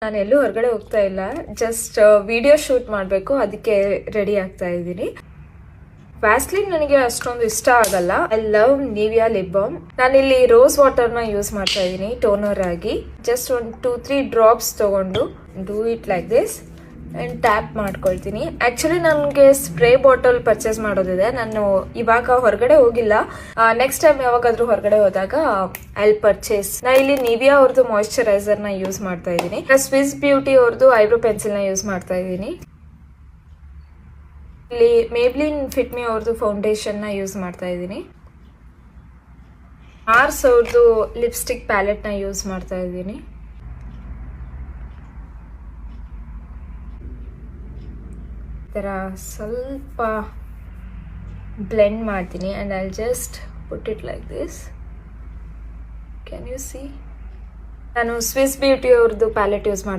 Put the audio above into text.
ನಾನು ಎಲ್ಲೂ ಹೊರಗಡೆ ಹೋಗ್ತಾ ಇಲ್ಲ, ಜಸ್ಟ್ ವಿಡಿಯೋ ಶೂಟ್ ಮಾಡಬೇಕು, ಅದಕ್ಕೆ ರೆಡಿ ಆಗ್ತಾ ಇದ್ದೀನಿ. ವ್ಯಾಸ್ಲಿನ್ ನನಗೆ ಅಷ್ಟೊಂದು ಇಷ್ಟ ಆಗಲ್ಲ. I love Nivea lip balm. ನಾನಿಲ್ಲಿ ರೋಸ್ ವಾಟರ್ನ ಯೂಸ್ ಮಾಡ್ತಾ ಇದ್ದೀನಿ ಟೋನರ್ ಆಗಿ. ಜಸ್ಟ್ ಒಂದು 2-3 ಡ್ರಾಪ್ಸ್ ತಗೊಂಡು do it like this and tap ಮಾಡ್ಕೊಳ್ತೀನಿ. ಆ್ಯಕ್ಚುಲಿ ನನಗೆ ಸ್ಪ್ರೇ ಬಾಟಲ್ ಪರ್ಚೇಸ್ ಮಾಡೋದಿದೆ. ನಾನು ಇವಾಗ ಹೊರಗಡೆ ಹೋಗಿಲ್ಲ, ನೆಕ್ಸ್ಟ್ ಟೈಮ್ ಯಾವಾಗಾದ್ರೂ ಹೊರಗಡೆ ಹೋದಾಗ ಐ ಪರ್ಚೇಸ್. ನಾ ಇಲ್ಲಿ ನಿವಿಯಾ ಅವ್ರದ್ದು ಮಾಯಿಶ್ಚರೈಸರ್ನ ಯೂಸ್ ಮಾಡ್ತಾ ಇದ್ದೀನಿ. ಸ್ವಿಸ್ ಬ್ಯೂಟಿ ಅವ್ರದ್ದು ಐಬ್ರೋ ಪೆನ್ಸಿಲ್ನ ಯೂಸ್ ಮಾಡ್ತಾ ಇದ್ದೀನಿ. ಇಲ್ಲಿ ಮೇಬ್ಲಿನ್ ಫಿಟ್ ಮಿ ಅವ್ರದ್ದು ಫೌಂಡೇಶನ್ನ ಯೂಸ್ ಮಾಡ್ತಾ ಇದ್ದೀನಿ. ಮಾರ್ಸ್ ಅವ್ರದ್ದು ಲಿಪ್ಸ್ಟಿಕ್ ಪ್ಯಾಲೆಟ್ನ ಯೂಸ್ ಮಾಡ್ತಾ ಇದ್ದೀನಿ. ಈ ಥರ ಸ್ವಲ್ಪ ಬ್ಲೆಂಡ್ ಮಾಡ್ತೀನಿ and I just put it like this. Can U C? ನಾನು ಸ್ವಿಸ್ ಬ್ಯೂಟಿ ಅವ್ರದ್ದು ಪ್ಯಾಲೆಟ್ ಯೂಸ್ ಮಾಡ್ತೀನಿ.